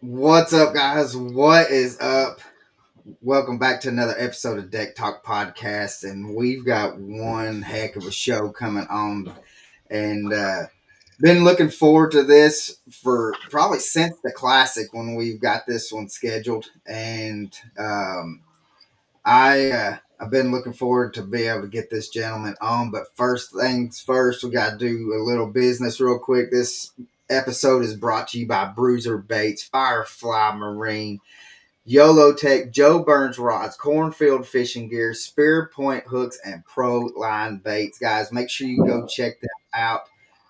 What's up, guys? What is up? Welcome back to another episode of Deck Talk Podcast, and we've got one heck of a show coming on, and been looking forward to this for probably since the Classic when we've got this one scheduled, and I've been looking forward to be able to get this gentleman on. But first things first, we got to do a little business real quick. This episode is brought to you by Bruiser Baits, FireFly Marine, YOLO Tech, Joe Burns Rods, Cornfield Fishing Gear, Spearpoint Hooks, and Pro Line Baits. Guys, make sure you go check them out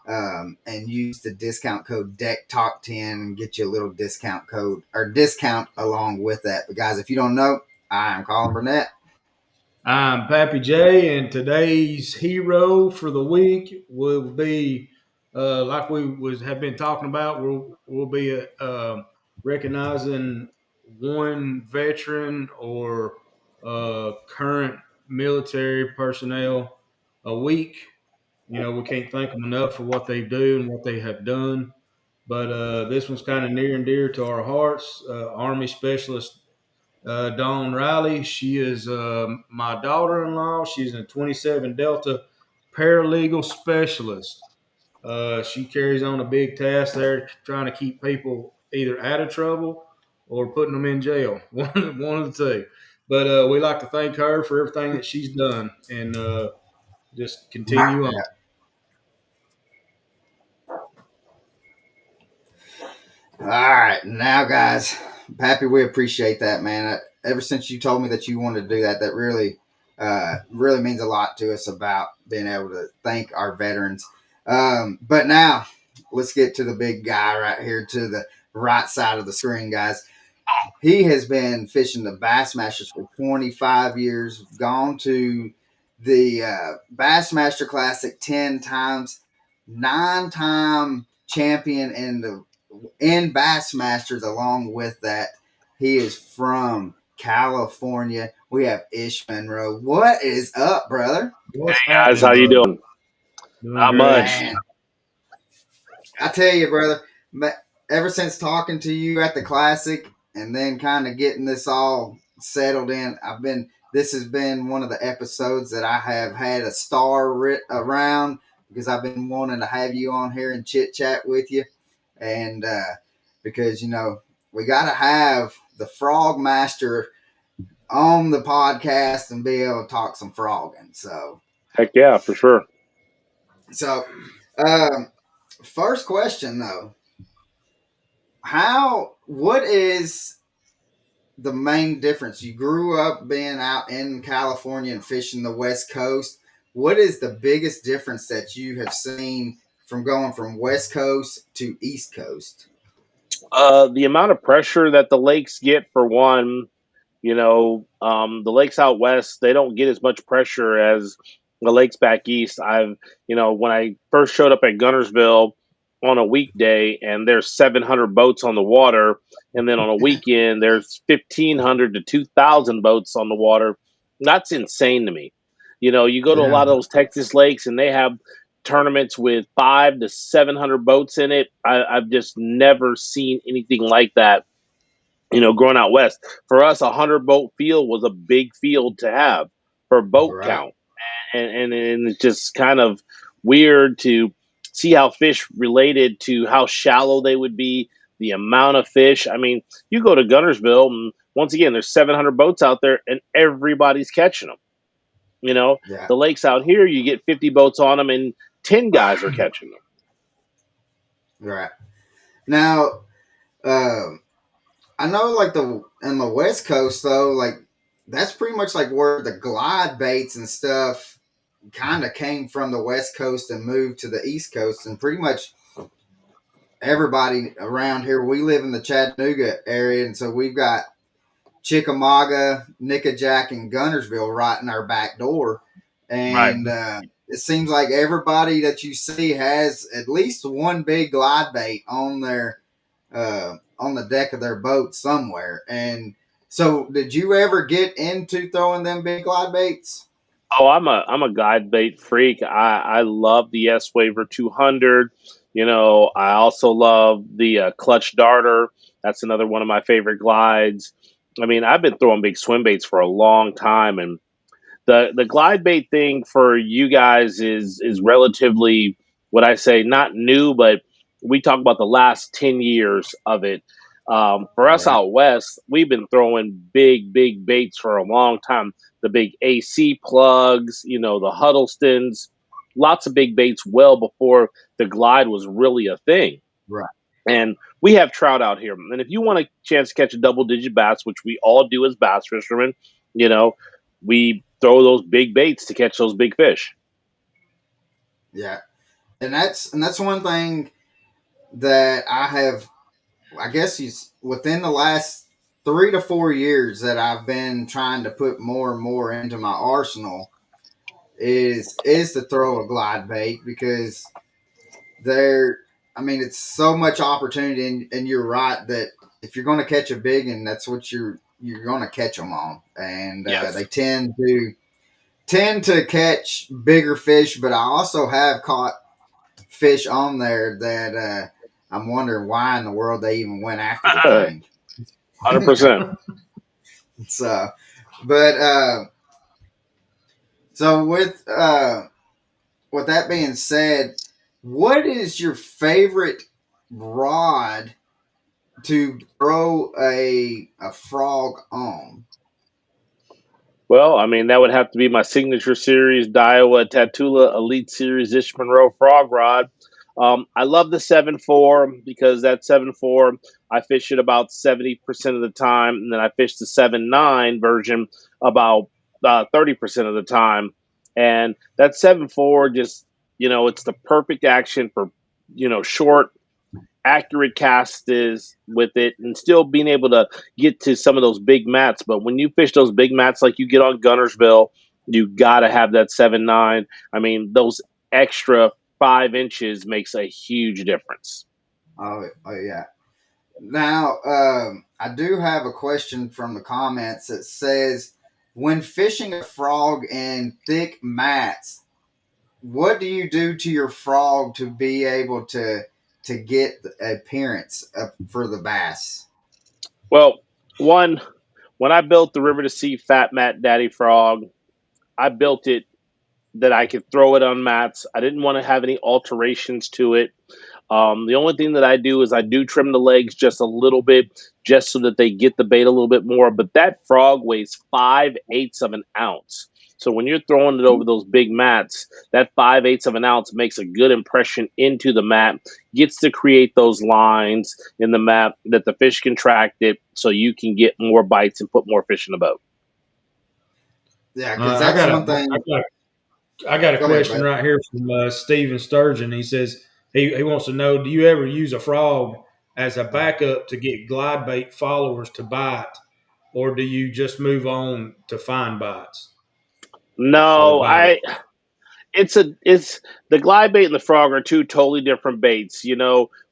and use the discount code DECKTALK10 and get you a little discount code or discount along with that. But guys, if you don't know, I'm Colin Burnett. I'm Pappy J, and today's hero for the week will be, like we have been talking about. We'll be recognizing one veteran or current military personnel a week. You know, we can't thank them enough for what they do and what they have done. But this one's kind of near and dear to our hearts. Army Specialist Dawn Riley. She is my daughter-in-law. She's a 27 Delta paralegal specialist. She carries on a big task there, trying to keep people either out of trouble or putting them in jail. One of the two. But we like to thank her for everything that she's done, and just continue on. All right, now, guys, Pappy, we appreciate that, man. Ever since you told me that you wanted to do that, that really means a lot to us about being able to thank our veterans. But now, let's get to the big guy right here to the right side of the screen, guys. He has been fishing the Bassmasters for 25 years, gone to the Bassmaster Classic 10 times, 9-time champion in Bassmasters. Along with that, he is from California. We have Ish Monroe. What is up, brother? What's Guys, happening, how you brother? doing? Doing Not great. much. Man, I tell you, brother, ever since talking to you at the Classic and then kind of getting this all settled in, this has been one of the episodes that I have had a star writ around because I've been wanting to have you on here and chit chat with you. And because, we got to have the Frog Master on the podcast and be able to talk some frogging. Heck yeah, for sure. So, first question though, what is the main difference? You grew up being out in California and fishing the West Coast. What is the biggest difference that you have seen from going from West Coast to East Coast? The amount of pressure that the lakes get, for one, the lakes out west, they don't get as much pressure as the lakes back east. When I first showed up at Guntersville on a weekday and there's 700 boats on the water, and then on a weekend there's 1,500 to 2,000 boats on the water. That's insane to me. You go to a Yeah. lot of those Texas lakes and they have tournaments with 500 to 700 boats in it. I've just never seen anything like that. Growing out west, for us, 100 boat field was a big field to have for boat Right. count, and it's just kind of weird to see how fish related to how shallow they would be, the amount of fish. I mean, you go to Guntersville, and once again, there's 700 boats out there, and everybody's catching them. Yeah. The lakes out here, you get 50 boats on them, and 10 guys are catching them. Right. Now, I know like in the West Coast though, like that's pretty much like where the glide baits and stuff kind of came from the West Coast and moved to the East Coast, and pretty much everybody around here, we live in the Chattanooga area, and so we've got Chickamauga, Nickajack, and Guntersville right in our back door. And it seems like everybody that you see has at least one big glide bait on the deck of their boat somewhere. And so, did you ever get into throwing them big glide baits? Oh, I'm a guide bait freak. I love the S Waver 200. I also love the clutch darter. That's another one of my favorite glides. I mean, I've been throwing big swim baits for a long time, and the glide bait thing for you guys is relatively, what I say, not new, but we talk about the last 10 years of it. For us Right. out west, we've been throwing big baits for a long time. The big AC plugs, the Huddlestons, lots of big baits well before the glide was really a thing. Right. And we have trout out here. And if you want a chance to catch a double digit bass, which we all do as bass fishermen, we throw those big baits to catch those big fish. Yeah. And that's one thing that I have, I guess he's within the last 3 to 4 years that I've been trying to put more and more into my arsenal is to throw a glide bait, because there, I mean, it's so much opportunity, and you're right that if you're going to catch a big, and that's what you're going to catch them on, and they Yes. tend to catch bigger fish. But I also have caught fish on there that I'm wondering why in the world they even went after the thing. 100%. So, but so with that being said, what is your favorite rod to throw a frog on? Well, I mean, that would have to be my signature series, Daiwa Tatula Elite Series Ish Monroe Frog Rod. I love the 7.4 because that 7.4, I fish it about 70% of the time, and then I fish the 7.9 version about 30% of the time. And that 7.4 just, it's the perfect action for, short, accurate cast is with it, and still being able to get to some of those big mats. But when you fish those big mats like you get on Gunnersville, you got to have that 7.9. I mean, those extra 5 inches makes a huge difference. Oh yeah. Now, I do have a question from the comments that says, when fishing a frog in thick mats, what do you do to your frog to be able to get the appearance for the bass? Well, one, when I built the River to Sea Fat Mat Daddy Frog, I built it that I could throw it on mats. I didn't want to have any alterations to it. The only thing that I do is I do trim the legs just a little bit, just so that they get the bait a little bit more. But that frog weighs 5/8 of an ounce. So when you're throwing it over those big mats, that 5/8 of an ounce makes a good impression into the mat, gets to create those lines in the mat that the fish can track it, so you can get more bites and put more fish in the boat. Yeah, Uh, because I that's got a, one thing. I got, I got a Go ahead, question bud. right here from Steven Sturgeon. He says he wants to know: do you ever use a frog as a backup to get glide bait followers to bite, or do you just move on to find bites or No, bite? it's the glide bait and the frog are two totally different baits.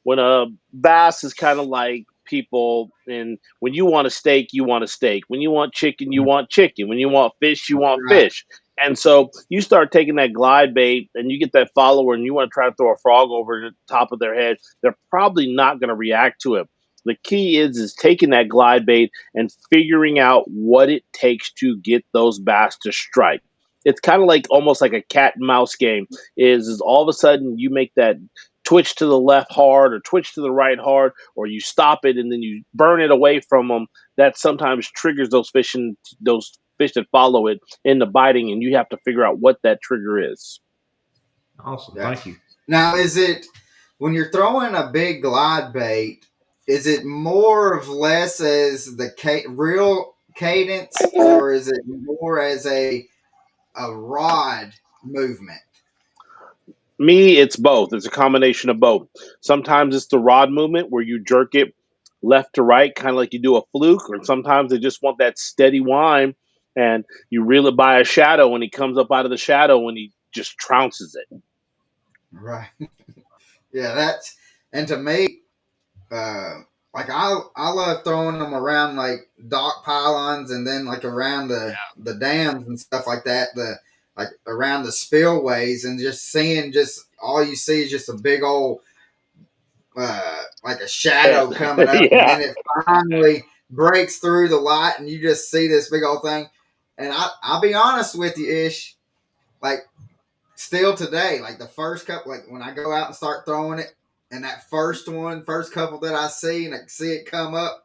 When a bass is kind of like people, and when you want a steak, you want a steak. When you want chicken, you want chicken. When you want fish, you want Right. fish. And so you start taking that glide bait and you get that follower and you want to try to throw a frog over the top of their head, they're probably not going to react to it. The key is taking that glide bait and figuring out what it takes to get those bass to strike. It's kind of like almost like a cat and mouse game. Is all of a sudden you make that twitch to the left hard or twitch to the right hard, or you stop it and then you burn it away from them. That sometimes triggers those fish that follow it into biting, and you have to figure out what that trigger is. Awesome, Yeah. thank you. Now, is it when you're throwing a big glide bait? Is it more of less as the real cadence, or is it more as a rod movement? Me, it's both. It's a combination of both. Sometimes it's the rod movement where you jerk it left to right, kind of like you do a fluke, or sometimes they just want that steady whine, and you reel it by a shadow, and he comes up out of the shadow and he just trounces it. Right. Yeah, and to me, like I love throwing them around like dock pylons, and then like around the dams and stuff like that. Like around the spillways, and just seeing, just all you see is just a big old like a shadow coming up, and Yeah. then it finally breaks through the light, and you just see this big old thing. And I'll be honest with you, Ish, like still today, like the first couple, like when I go out and start throwing it, and that first couple that I see, and I see it come up,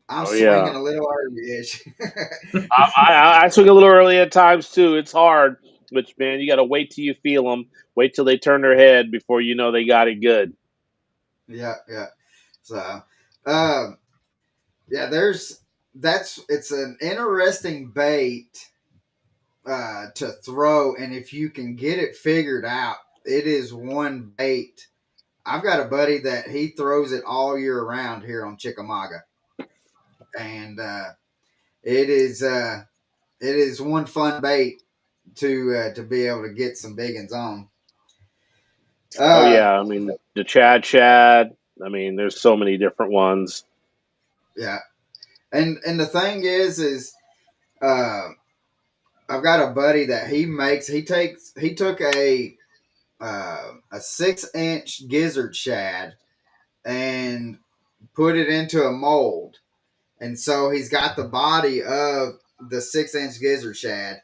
I'm Oh yeah. swinging a little early, Ish. I swing a little early at times too. It's hard, but man, you got to wait till you feel them. Wait till they turn their head before you know they got it good. Yeah, yeah. So, yeah, it's an interesting bait to throw, and if you can get it figured out, it is one bait. I've got a buddy that he throws it all year round here on Chickamauga, and it is one fun bait to be able to get some big ones on. Oh Uh, yeah, I mean the Chad. I mean, there's so many different ones. yeah, and the thing is uh, I've got a buddy that he took a 6-inch gizzard shad and put it into a mold. And so he's got the body of the 6-inch gizzard shad.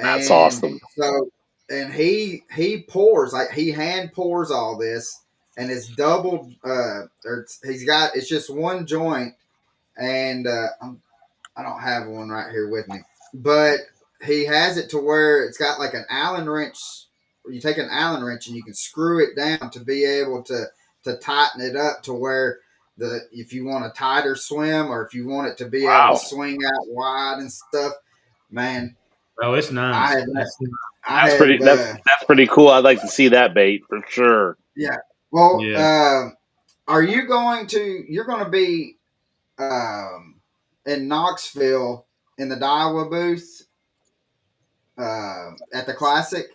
That's And awesome. so, and he pours, like he hand pours all this, and it's doubled, it's just one joint. And I don't have one right here with me, but he has it to where it's got like an Allen wrench. You take an Allen wrench and you can screw it down to be able to tighten it up to where if you want a tighter swim, or if you want it to be able to Wow, swing out wide and stuff, man. Oh, it's I nice. had That's I that's had pretty. That's pretty cool. I'd like to see that bait for sure. yeah. Well, yeah. are you going to? You're going to be in Knoxville in the Daiwa booth at the Classic.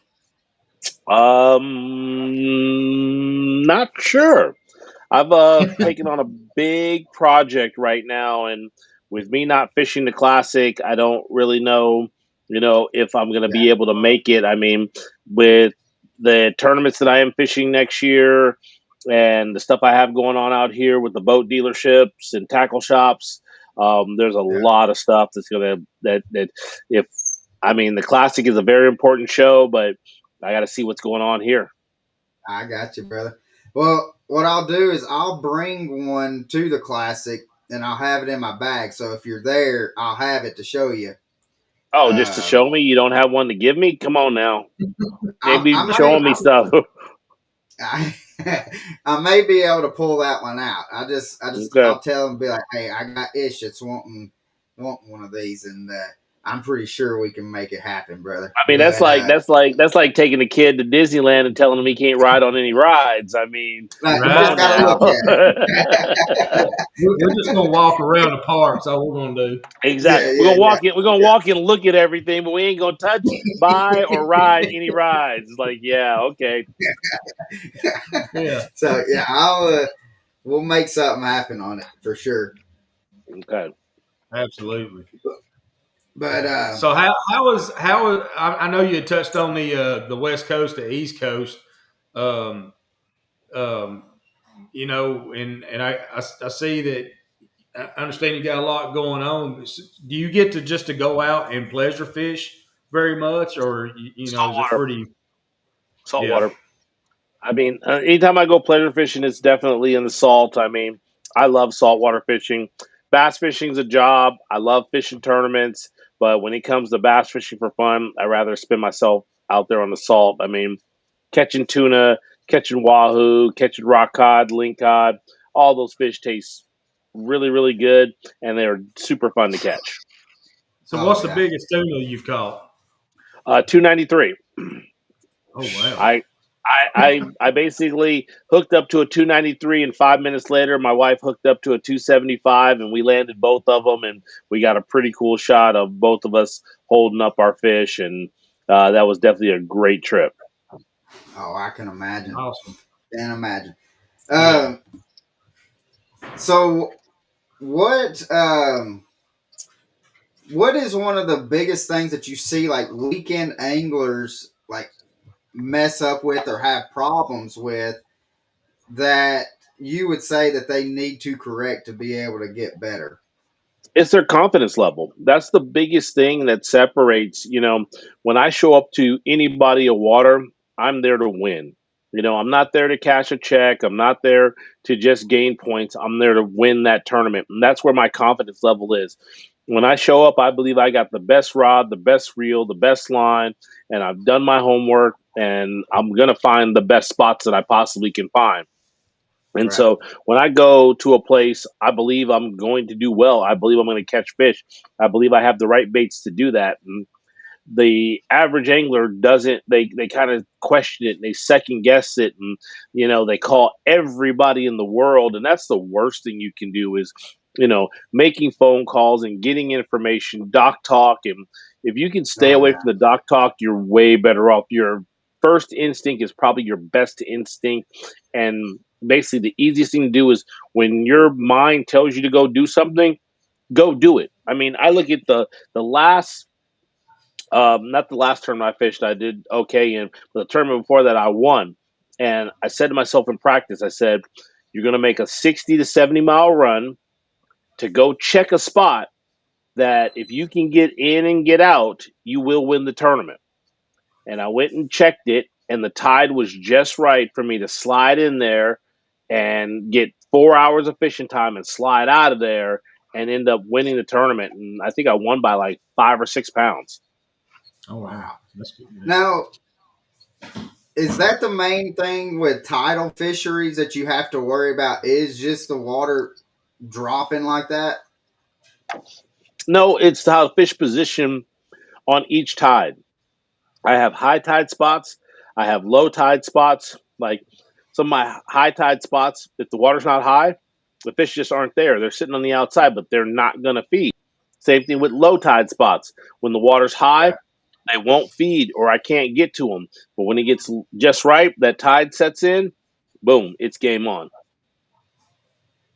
Not sure. I've taken on a big project right now, and with me not fishing the classic, I don't really know, if I'm going to Yeah, be able to make it. I mean, with the tournaments that I am fishing next year, and the stuff I have going on out here with the boat dealerships and tackle shops, there's a yeah, lot of stuff that's gonna that if I mean the classic is a very important show, but I got to see what's going on here. I got you, brother. Well, what I'll do is I'll bring one to the Classic, and I'll have it in my bag. So if you're there, I'll have it to show you. Oh, just to Um, show me you don't have one to give me? Come on now. I Maybe may showing me stuff. I, I may be able to pull that one out. Okay. I'll tell them, be like, hey, I got Ish that's wanting one of these, and I'm pretty sure we can make it happen, brother. I mean, But that's like taking a kid to Disneyland and telling him he can't ride on any rides. I mean, come you just on Right. got to look now. at it. We're just gonna walk around the park. That's all we're gonna do. Yeah, Exactly. We're yeah, gonna walk in. We're gonna yeah, walk in and look at everything, but we ain't gonna touch, buy, or ride any rides. It's like, yeah, okay, Yeah, So yeah, we'll make something happen on it for sure. okay. absolutely. But So I know you had touched on the West Coast, the East Coast. Um, um, and I see that. I understand you got a lot going on. Do you get to go out and pleasure fish very much, or is it Saltwater, pretty? Yeah, saltwater. I mean, anytime I go pleasure fishing, it's definitely in the salt. I mean, I love saltwater fishing. Bass fishing's a job. I love fishing tournaments, but when it comes to bass fishing for fun, I rather spend myself out there on the salt. I mean, catching tuna, catching wahoo, catching rock cod, link cod, all those fish taste really, really good, and they're super fun to catch. So oh what's the yeah, biggest tuna you've caught? 293. Oh wow. I I basically hooked up to a 293, and 5 minutes later, my wife hooked up to a 275, and we landed both of them, and we got a pretty cool shot of both of us holding up our fish, and that was definitely a great trip. oh I can imagine, Awesome. can imagine. Yeah. Um, so what is one of the biggest things that you see like weekend anglers like mess up with or have problems with that you would say that they need to correct to be able to get better? It's their confidence level. That's the biggest thing that separates, when I show up to any body of water, I'm there to win. I'm not there to cash a check. I'm not there to just gain points. I'm there to win that tournament. And that's where my confidence level is. When I show up, I believe I got the best rod, the best reel, the best line, and I've done my homework, and I'm going to find the best spots that I possibly can find. And Right. so when I go to a place, I believe I'm going to do well. I believe I'm going to catch fish. I believe I have the right baits to do that. And the average angler doesn't. They kind of question it and they second guess it, and they call everybody in the world, and that's the worst thing you can do is making phone calls and getting information, doc talk. And if you can stay Oh away yeah. from the doc talk, you're way better off. Your first instinct is probably your best instinct, and basically the easiest thing to do is when your mind tells you to go do something, go do it. I mean, I look at the last not the last tournament I fished, I did okay in, but the tournament before that I won. And I said to myself in practice, I said, you're going to make a 60 to 70-mile run to go check a spot that if you can get in and get out, you will win the tournament. And I went and checked it, and the tide was just right for me to slide in there and get 4 hours of fishing time and slide out of there and end up winning the tournament. And I think I won by like 5 or 6 pounds. Oh wow, Wow. that's good. Now, is that the main thing with tidal fisheries that you have to worry about? Is just the water dropping like that? No, it's how to fish position on each tide. I have high tide spots. I have low tide spots. Like some of my high tide spots, if the water's not high, the fish just aren't there. They're sitting on the outside, but they're not going to feed. Same thing with low tide spots. When the water's high, Right. they won't feed or I can't get to them. But when it gets just right, that tide sets in, boom, it's game on.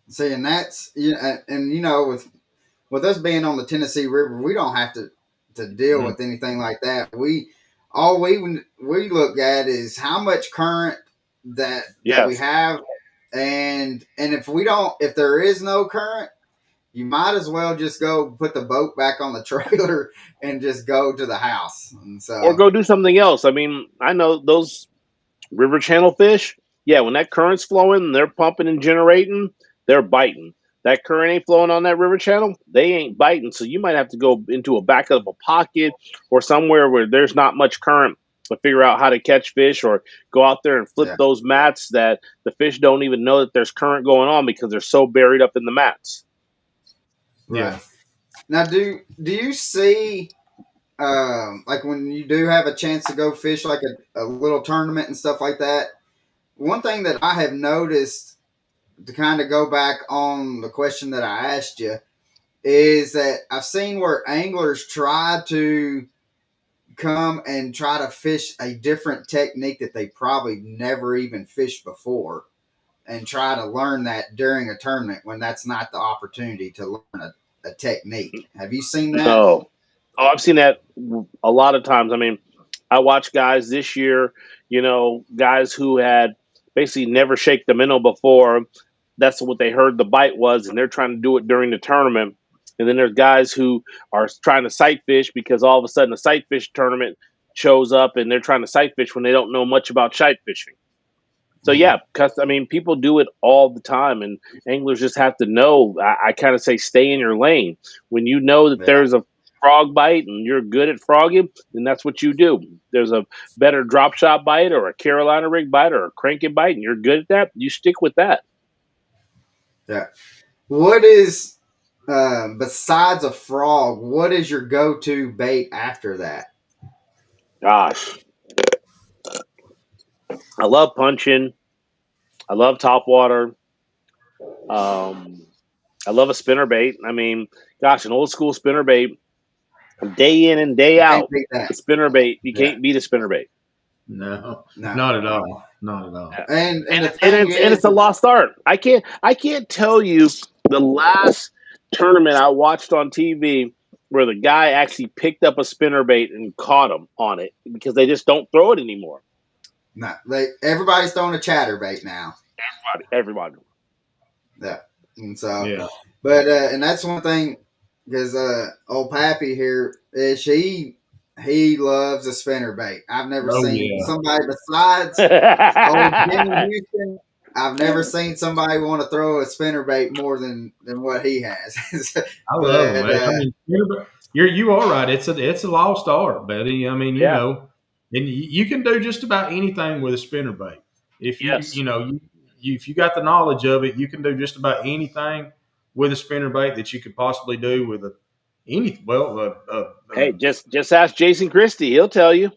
See, and that's and with us being on the Tennessee River, we don't have to deal Mm. with anything like that. We look at is how much current that we Yes. have, and if there is no current, you might as well just go put the boat back on the trailer and just go to the house. And Or so, go do something else. I mean, I know those river channel fish, yeah, when that current's flowing and they're pumping and generating, they're biting. That current ain't flowing on that river channel, they ain't biting. So you might have to go into a back of a pocket or somewhere where there's not much current to figure out how to catch fish, or go out there and flip yeah, those mats that the fish don't even know that there's current going on because they're so buried up in the mats. Yeah. right. Now, do you see like when you do have a chance to go fish like a little tournament and stuff like that? One thing that I have noticed, to kind of go back on the question that I asked you, is that I've seen where anglers try to come and try to fish a different technique that they probably never even fished before, and try to learn that during a tournament when that's not the opportunity to learn a technique. Have you seen that? No. Oh, I've seen that a lot of times. I mean, I watched guys this year, guys who had basically never shaked the minnow before. That's what they heard the bite was, and they're trying to do it during the tournament. And then there's guys who are trying to sight fish because all of a sudden a sight fish tournament shows up and they're trying to sight fish when they don't know much about sight fishing. So Mm-hmm. yeah, because I mean, people do it all the time, and anglers just have to know. I kind of say, stay in your lane. When you know that Yeah. there's a frog bite and you're good at frogging, then that's what you do. There's a better drop shot bite or a Carolina rig bite or a cranking bite, and you're good at that. You stick with that. Yeah. What is besides a frog? What is your go-to bait after that? Gosh, I love punching. I love top water. Um, I love a spinner bait. I mean, gosh, an old school spinner bait, day in and day You can't out. beat that. A spinner bait, you Yeah. can't beat a spinner bait. No, No. not at all. Not at all. Yeah. And And the it's and thing it's and is, it's a lost art. I can't tell you the last tournament I watched on TV where the guy actually picked up a spinner bait and caught him on it because they just don't throw it anymore. no, everybody's throwing a chatterbait now. Everybody. Yeah. And so, Yeah. but and that's one thing because old Pappy here is he loves a spinner bait. I've never Oh seen yeah. somebody besides old Jimmy Houston. I've never seen somebody want to throw a spinner bait more than what he has. I love them. But I mean, you are right. It's a lost art, buddy. I mean, Yeah. and you can do just about anything with a spinner bait. If Yes. if you got the knowledge of it, you can do just about anything with a spinner bait that you could possibly do with Hey, just ask Jason Christie. He'll tell you.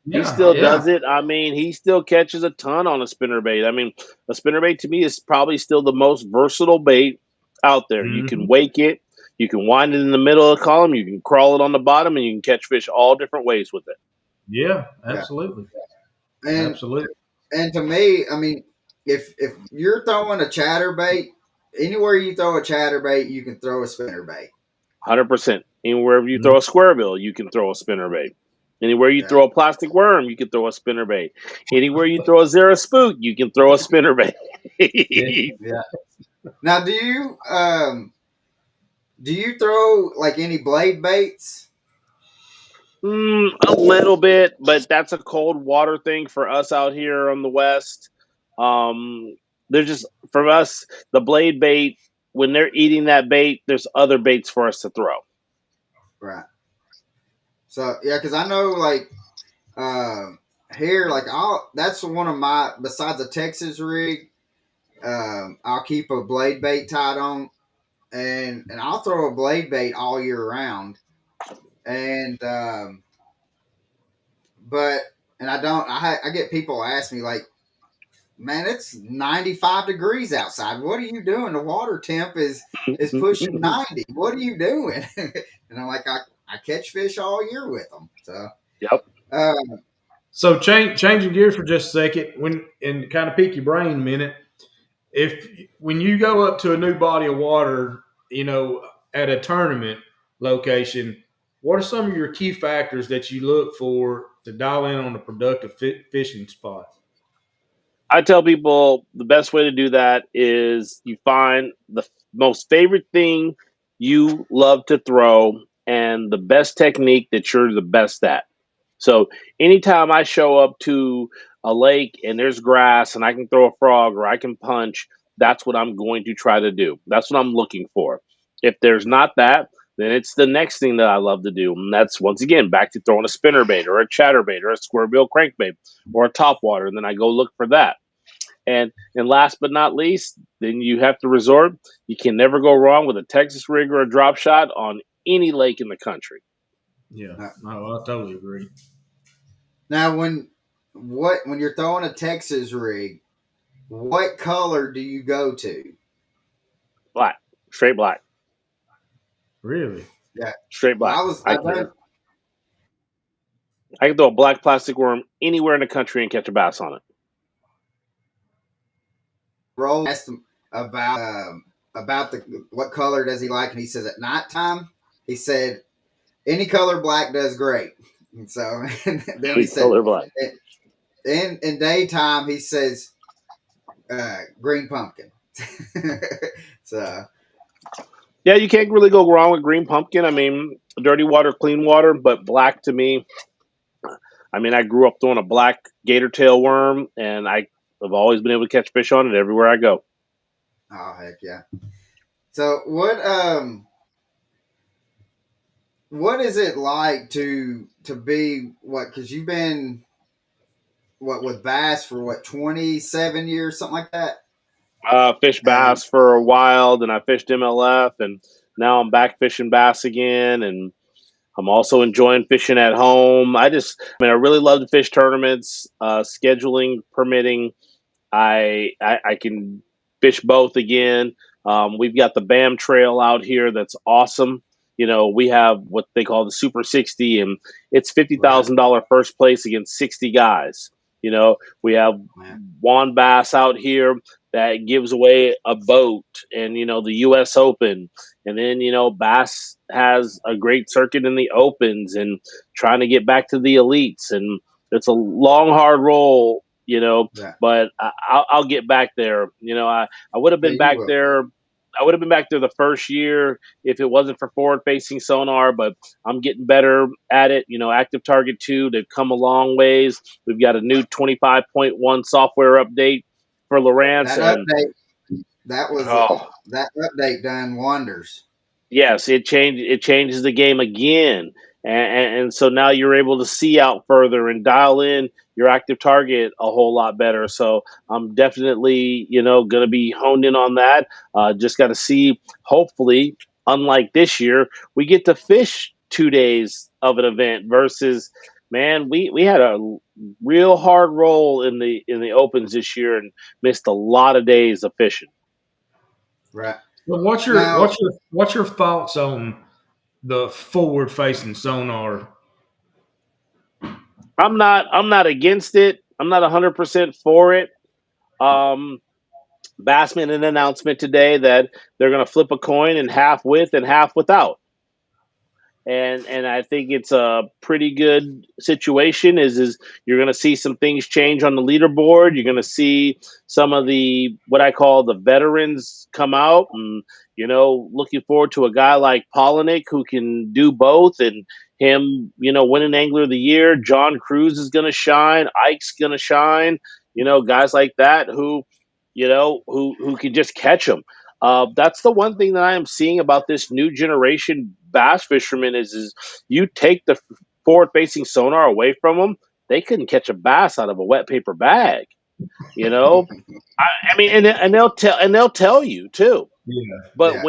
He yeah, still yeah. does it. I mean, he still catches a ton on a spinnerbait. I mean, a spinnerbait to me is probably still the most versatile bait out there. You can Hmm. wake it, you can wind it in the middle of the column, you can crawl it on the bottom, and you can catch fish all different ways with it. Yeah, yeah, absolutely. and Absolutely. and to me, I mean, if you're throwing a chatterbait, anywhere you throw a chatterbait, you can throw a spinnerbait. 100%. Anywhere you Mhm. throw a square bill, you can throw a spinnerbait. Anywhere you Yeah. throw a plastic worm, you can throw a spinnerbait. Anywhere you throw a zero spook, you can throw a spinnerbait. Yeah. Yeah. Now, do you throw like any blade baits? A little bit, but that's a cold water thing for us out here on the west. There's just for us the blade bait when they're eating that bait. There's other baits for us to throw. Right. So yeah, because I know like um here, like I'll that's one of my besides a Texas rig, I'll keep a blade bait tied on, and I'll throw a blade bait all year round, and but and I don't I get people ask me like, man, it's 95 degrees outside. What are you doing? The water temp is pushing 90. What are you doing? And I'm like, I catch fish all year with them. So, Yep. uh, So changing gears for just a second, and kind of pick your brain a minute. If when you go up to a new body of water, at a tournament location, what are some of your key factors that you look for to dial in on a productive fishing spot? I tell people the best way to do that is you find the most favorite thing you love to throw and the best technique that you're the best at. So anytime I show up to a lake and there's grass and I can throw a frog or I can punch, that's what I'm going to try to do. That's what I'm looking for. If there's not that, then it's the next thing that I love to do. And that's once again back to throwing a spinnerbait or a chatterbait or a square bill crankbait or a topwater. And then I go look for that. And last but not least, then you have to resort. You can never go wrong with a Texas rig or a drop shot on any lake in the country. Yeah, uh, no, I totally agree. now when you're throwing a Texas rig, what color do you go to? Black, straight black, Really? Yeah. straight Well, black. I done I can throw a black plastic worm anywhere in the country and catch a bass on it. roll asked him about the what color does he like, and he says at nighttime he said any color black does great. And so and then he Any said color black. in daytime he says green pumpkin. So Yeah, you can't really go wrong with green pumpkin. I mean, dirty water, clean water, but black to me. I mean, I grew up throwing a black gator tail worm, and I have always been able to catch fish on it everywhere I go. oh heck yeah. So what is it like to be what? Because you've been what with bass for what 27 years, something like that. Fished And bass for a while, then I fished MLF, and now I'm back fishing bass again, and I'm also enjoying fishing at home. I really love to fish tournaments, scheduling permitting. I can fish both again. We've got the BAM Trail out here that's awesome. We have what they call the Super 60, and it's right, $50,000 first place against 60 guys. We have man. Juan Bass out here that gives away a boat, and the U.S. Open, and then Bass has a great circuit in the opens, and trying to get back to the elites, and it's a long, hard roll Yeah. but I'll get back there. I would have Yeah, been you back will. there. I would have been back there the first year if it wasn't for forward facing sonar, but I'm getting better at it. Active Target 2, they've come a long ways. We've got a new 25.1 software update for Lowrance, That and update, that was oh, that update done wonders. yes, it changes the game again, and so now you're able to see out further and dial in your active target a whole lot better. So I'm definitely going to be honed in on that. Just got to see. Hopefully, unlike this year, we get to fish 2 days of an event versus. Man, we had a real hard roll in the opens this year and missed a lot of days of fishing. Right. But what's your Now, what's your what's your thoughts on the forward facing sonar? I'm not against it. I'm not 100% for it. Um, Bass made an announcement today that they're going to flip a coin and half with and half without. And I think it's a pretty good situation. Is you're going to see some things change on the leaderboard. You're going to see some of the what I call the veterans come out, and looking forward to a guy like Polinick who can do both, and him winning Angler of the Year. John Cruz is going to shine. Ike's going to shine. Guys like that who can just catch them. That's the one thing that I am seeing about this new generation bass fishermen is you take the forward facing sonar away from them, they couldn't catch a bass out of a wet paper bag. You know, I mean, and they'll tell you too. Yeah, But yeah,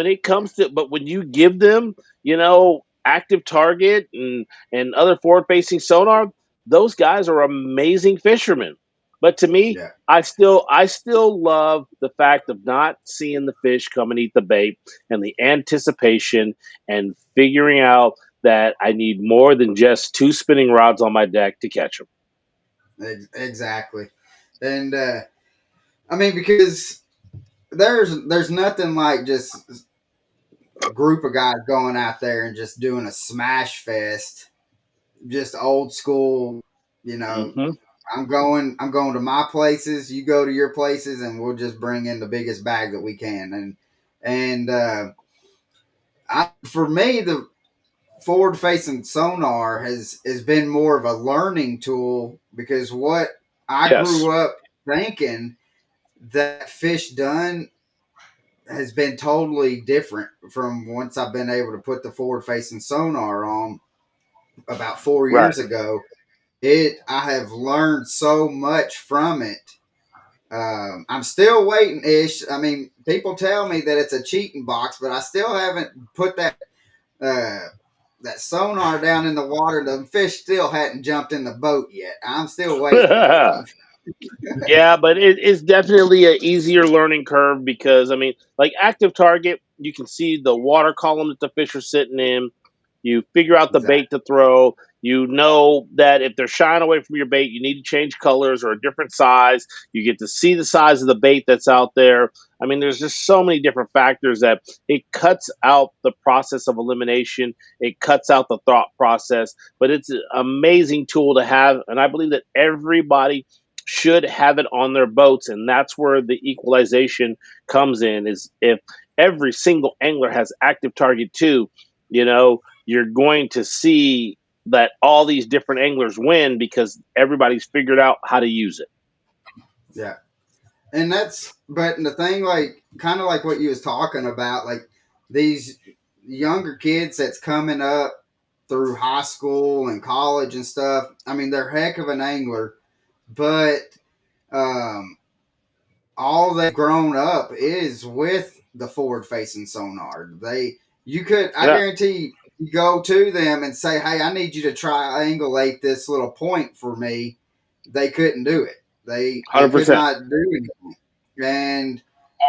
when you give them, active target and other forward facing sonar, those guys are amazing fishermen. But to me, yeah, I still love the fact of not seeing the fish come and eat the bait and the anticipation and figuring out that I need more than just two spinning rods on my deck to catch them. exactly. And I mean, because there's nothing like just group of guys going out there and just doing a smash fest, just old school. You know, Hmm. I'm going to my places. You go to your places, and we'll just bring in the biggest bag that we can. For me, the forward facing sonar has been more of a learning tool because what I Yes. grew up thinking that fish done has been totally different from once I've been able to put the forward facing sonar on about 4 years Right. ago. I have learned so much from it. I'm still waiting ish. I mean, people tell me that it's a cheating box, but I still haven't put uh, that sonar down in the water. The fish still hadn't jumped in the boat yet. I'm still waiting though. Yeah, but it's definitely an easier learning curve because I mean, like active target, you can see the water column that the fish are sitting in. You figure out the Exactly. bait to throw. You know that if they're shying away from your bait, you need to change colors or a different size. You get to see the size of the bait that's out there. I mean, there's just so many different factors that it cuts out the process of elimination. It cuts out the thought process, but it's an amazing tool to have. And I believe that everybody should have it on their boats, and that's where the equalization comes in. Is if every single angler has active target 2, you're going to see that all these different anglers win because everybody's figured out how to use it. Yeah. And but the thing, like, kind of like what you was talking about, like these younger kids that's coming up through high school and college and stuff. I mean, they're heck of an angler, but um, all they've grown up is with the forward facing sonar. I Yeah, guarantee you go to them and say, "Hey, I need you to triangulate this little point for me." They couldn't do it. They could 100%. not do anything. And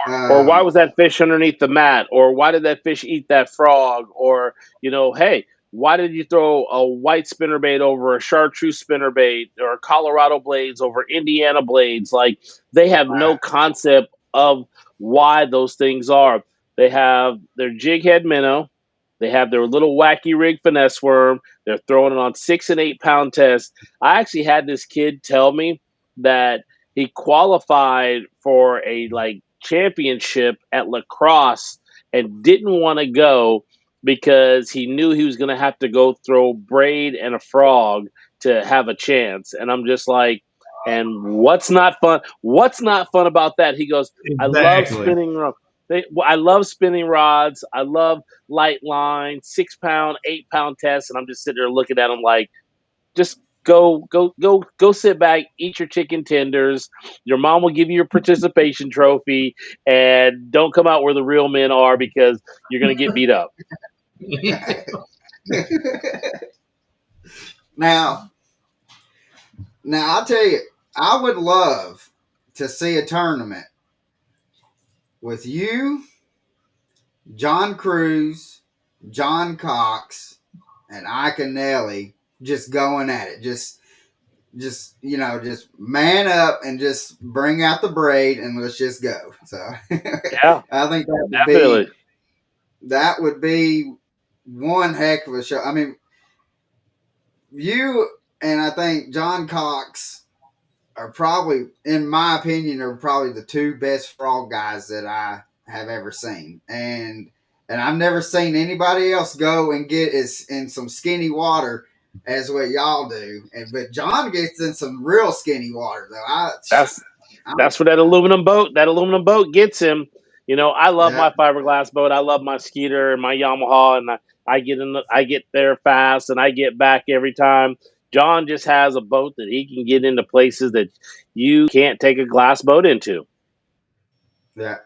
Or why um, was that fish underneath the mat? Or why did that fish eat that frog? Or, hey, why did you throw a white spinnerbait over a chartreuse spinnerbait or Colorado blades over Indiana blades? Like, they have right, no concept of why those things are. They have their jig head minnow. They have their little wacky rig finesse worm. They're throwing it on 6 and 8 pound tests. I actually had this kid tell me that he qualified for a like championship at lacrosse and didn't want to go because he knew he was going to have to go throw braid and a frog to have a chance. And I'm just like, and what's not fun? What's not fun about that? He goes, I love Exactly. spinning. I love spinning rods. I love light line, 6 pound, 8 pound tests. And I'm just sitting there looking at him like, just go sit back, eat your chicken tenders. Your mom will give you your participation trophy, and don't come out where the real men are because you're gonna get beat up. now, now I'll tell you, I would love to see a tournament with you, John Cruz, John Cox, and Ike and Nelly just going at it. Just just man up and just bring out the braid and let's just go. So Yeah, I think definitely. that would be one heck of a show. I mean, you and I think John Cox are probably, in my opinion, are probably the two best frog guys that I have ever seen. And I've never seen anybody else go and get as in some skinny water as what y'all do. But John gets in some real skinny water though. That's I that's where that aluminum boat gets him. You know, I love yeah, my fiberglass boat. I love my Skeeter and my Yamaha, and I get there fast, and I get back every time. John just has a boat that he can get into places that you can't take a glass boat into. yeah.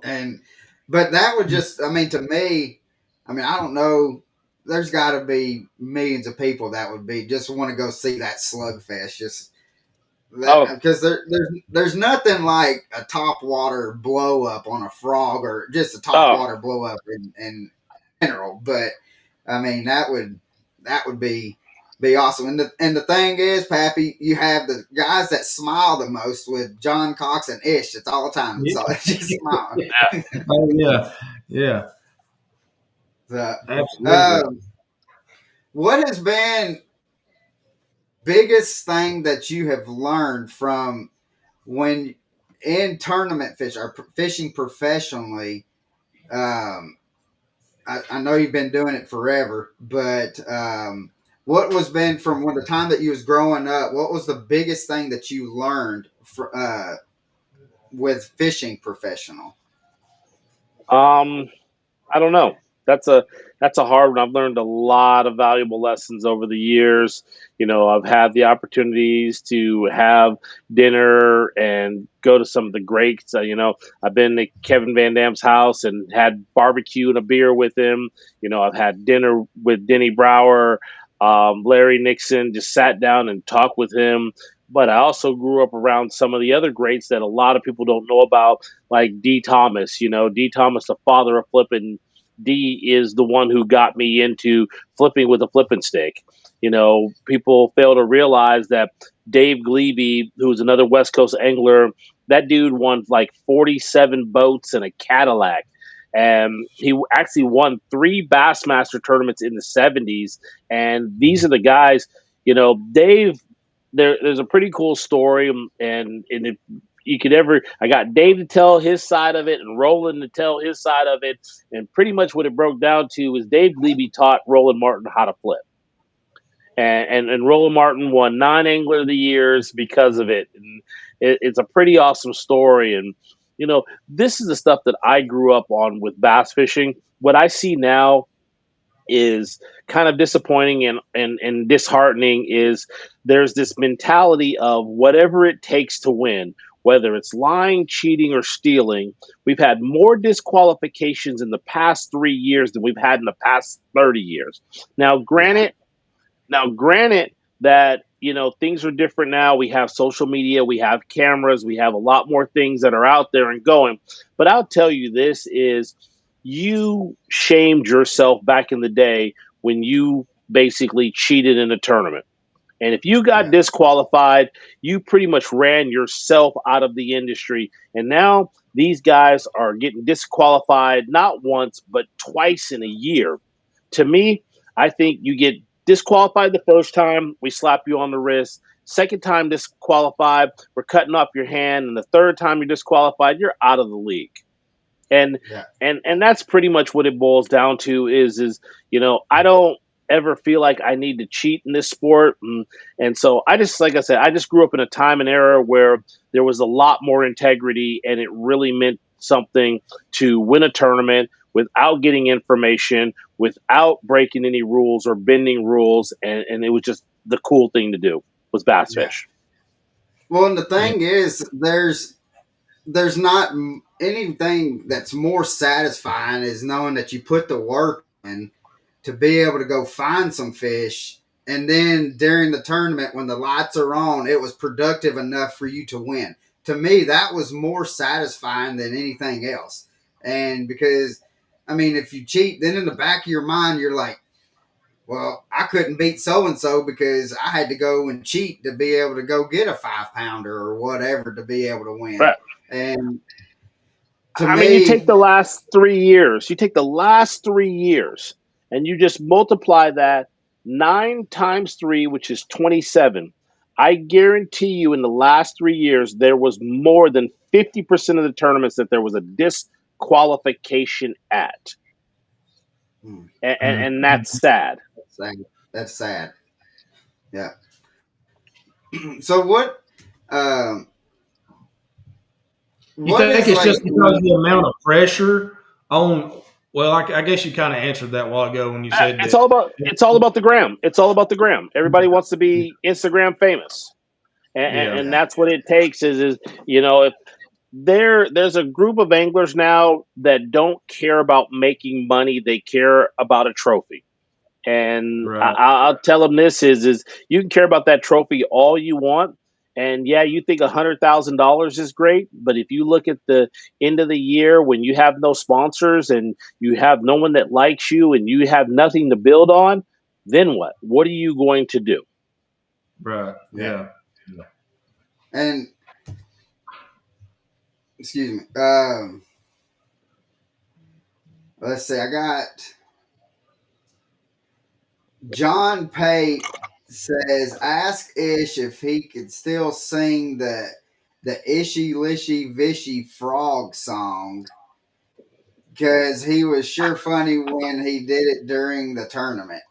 And but that would just, I mean, to me, I mean, I don't know. There's got to be millions of people that would be just want to go see that slugfest. Just that Oh, because there's nothing like a top water blow up on a frog or just a top oh, water blow up in general. But I mean, that would be awesome. And the thing is, Pappy, you have the guys that smile the most with John Cox and Ish. It's all the time. It's all it's just smile. Oh yeah, yeah, So, absolutely. um, what has been biggest thing that you have learned from when in tournament fish or fishing professionally? Um, I know you've been doing it forever, but what was been from when the time that you was growing up? What was the biggest thing that you learned with fishing professional? um, I don't know. That's a hard one. I've learned a lot of valuable lessons over the years. You know, I've had the opportunities to have dinner and go to some of the greats. You know, I've been to Kevin Van Dam's house and had barbecue and a beer with him. You know, I've had dinner with Denny Brower, Larry Nixon. Just sat down and talked with him. But I also grew up around some of the other greats that a lot of people don't know about, like D. Thomas. You know, D. Thomas, the father of flipping. D is the one who got me into flipping with a flipping stick. You know, people fail to realize that Dave Glebe, who's another West Coast angler, that dude won like 47 boats and a Cadillac. And he actually won 3 Bassmaster tournaments in the 70s. And these are the guys, you know, Dave, there's a pretty cool story. And if you could ever, I got Dave to tell his side of it and Roland to tell his side of it. And pretty much what it broke down to was Dave Glebe taught Roland Martin how to flip. And Roland Martin won 9 Angler of the Years because of it. And it's a pretty awesome story. And, you know, this is the stuff that I grew up on with bass fishing. What I see now is kind of disappointing and disheartening is there's this mentality of whatever it takes to win, whether it's lying, cheating, or stealing. We've had more disqualifications in the past 3 years than we've had in the past 30 years. Now, Yeah, granted that, you know, things are different now. We have social media, we have cameras, we have a lot more things that are out there and going. But I'll tell you this is you shamed yourself back in the day when you basically cheated in a tournament. And if you got yeah, disqualified, you pretty much ran yourself out of the industry. And now these guys are getting disqualified not once, but twice in a year. To me, I think you get disqualified the first time, we slap you on the wrist. Second time disqualified, we're cutting off your hand, and the third time you're disqualified, you're out of the league. And Yeah. and that's pretty much what it boils down to is I don't ever feel like I need to cheat in this sport, and so I just, like I said, I just grew up in a time and era where there was a lot more integrity, and it really meant something to win a tournament without getting information, without breaking any rules or bending rules, and it was just the cool thing to do was bass Yeah. fish. Well, and the thing is, there's not anything that's more satisfying is knowing that you put the work in to be able to go find some fish, and then during the tournament when the lights are on, it was productive enough for you to win. To me, that was more satisfying than anything else. And because, I mean, if you cheat, then in the back of your mind, you're like, well, I couldn't beat so and so because I had to go and cheat to be able to go get a 5-pounder or whatever to be able to win. Right. And to I mean, you take me, the last 3 years, and you just multiply that 9 times 3, which is 27. I guarantee you in the last 3 years, there was more than 50% of the tournaments that there was a disqualification at. And that's sad. that's sad. Yeah. So what? Um, You what think is it's like? just because of the amount of pressure on? Well, I guess you kind of answered that a while ago when you said It's that. all about the gram. It's all about the gram. Everybody wants to be Instagram famous, and Yeah. that's what it takes. Is if there's a group of anglers now that don't care about making money, they care about a trophy. And Right. I'll tell them this is you can care about that trophy all you want. And yeah, you think $100,000 is great, but if you look at the end of the year when you have no sponsors and you have no one that likes you and you have nothing to build on, then what? What are you going to do? Right. Yeah. Yeah. And excuse me. Let's see. I got John Pate says, ask Ish if he could still sing the Ishy Lishy Vishy Frog song because he was sure funny when he did it during the tournament.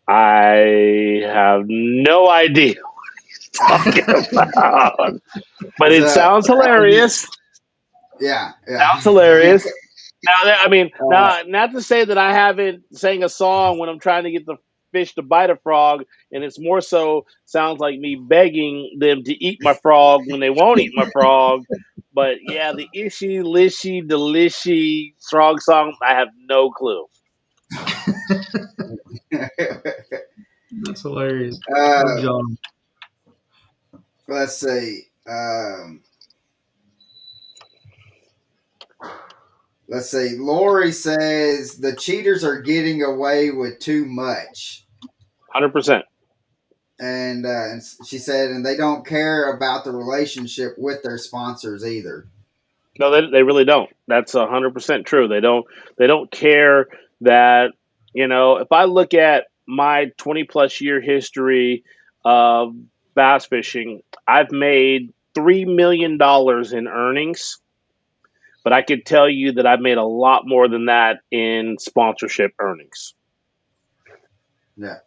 I have no idea what he's talking about, but it So, sounds hilarious. yeah, yeah. Sounds hilarious. Now, I mean, Uh, now, not to say that I haven't sang a song when I'm trying to get the fish to bite a frog, and it's more so sounds like me begging them to eat my frog when they won't eat my frog. But yeah, the ishy, lishy, delishy frog song, I have no clue. That's hilarious. Oh, uh, John. let's see. Let's see. Lori says the cheaters are getting away with too much. 100%. And she said, and they don't care about the relationship with their sponsors either. No, they really don't. That's 100% true. They don't care that, if I look at my 20 plus year history of bass fishing, I've made $3 million in earnings, but I could tell you that I've made a lot more than that in sponsorship earnings. Yeah.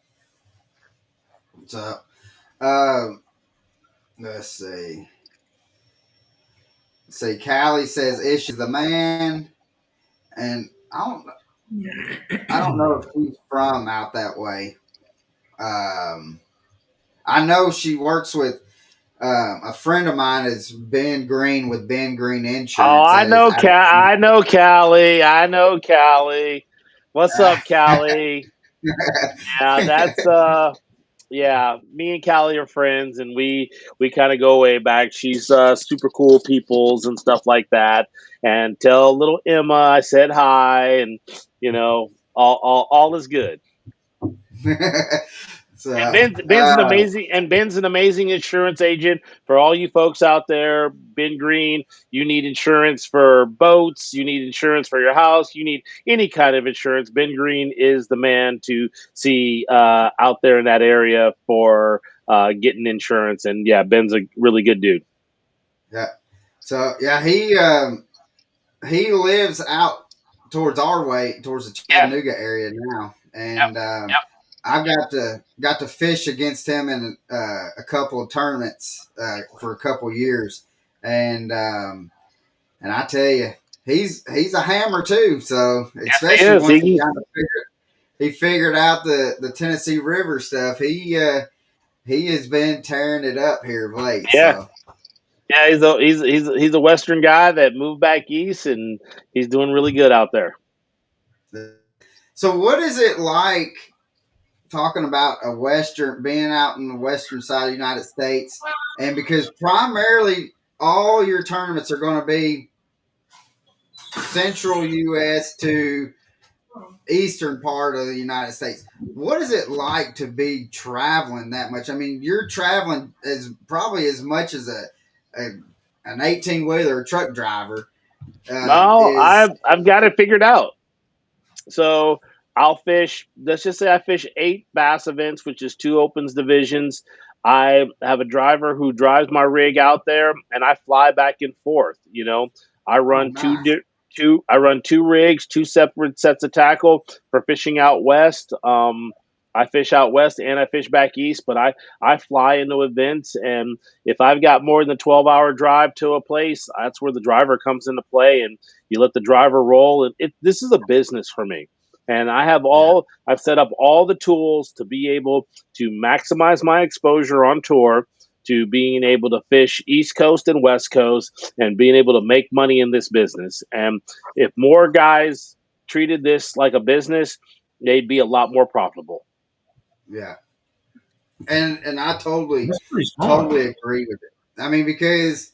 So, um, let's see. See, Callie says Ish is the man, and I don't know if she's from out that way. I know she works with a friend of mine is Ben Green with Ben Green Oh, Insurance. Is I know Callie. I know Callie. What's up, Callie? Yeah, that's yeah, me and Callie are friends, and we kind of go way back. She's super cool peoples and stuff like that. And tell little Emma I said hi, and all is good. so, And Ben's an amazing insurance agent for all you folks out there. Ben Green, you need insurance for boats, you need insurance for your house, you need any kind of insurance. Ben Green is the man to see out there in that area for getting insurance. And yeah, Ben's a really good dude. Yeah. So yeah, he lives out towards our way, towards the Yeah. Chattanooga area now, Yep. and Yep. I've got to fish against him in a couple of tournaments for a couple of years, and I tell you, he's a hammer too. So Yes, he especially is. once he figured out the Tennessee River stuff, he has been tearing it up here of late. Yeah. So Yeah, he's a Western guy that moved back east, and he's doing really good out there. so what is it like talking about being out in the western side of the United States, and because primarily all your tournaments are going to be central U.S. to eastern part of the United States. What is it like to be traveling that much? I mean, you're traveling as probably as much as an 18-wheeler truck driver No, is. I've got it figured out. So I'll fish. Let's just say I fish 8 bass events, which is 2 opens divisions. I have a driver who drives my rig out there, and I fly back and forth. I Oh, run nice. I run 2 rigs, 2 separate sets of tackle for fishing out west. I fish out west and I fish back east, but I fly into events, and if I've got more than a 12-hour drive to a place, that's where the driver comes into play, and you let the driver roll. And this is a business for me, and Yeah, I've set up all the tools to be able to maximize my exposure on tour, to being able to fish East Coast and West Coast, and being able to make money in this business. And if more guys treated this like a business, they'd be a lot more profitable. yeah, and I totally That's pretty smart. totally agree with it. I mean, because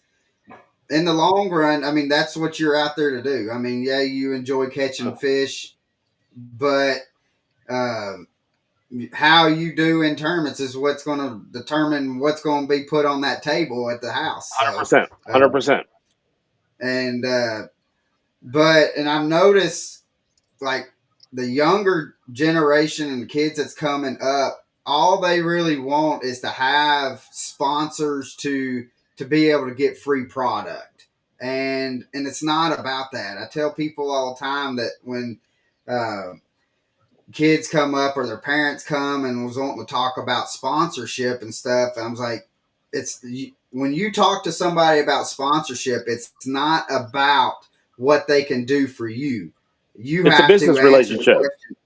in the long run, I mean, that's what you're out there to do. I mean, yeah, you enjoy catching fish, but um, how you do in tournaments is what's going to determine what's going to be put on that table at the house. So, 100%. uh, 100%. and and I've noticed like the younger generation and kids that's coming up, all they really want is to have sponsors to be able to get free product, and it's not about that. I tell people all the time that when uh, kids come up or their parents come and was wanting to talk about sponsorship and stuff, I was like, it's when you talk to somebody about sponsorship, it's not about what they can do for you. You It's a have to business answer the relationship. question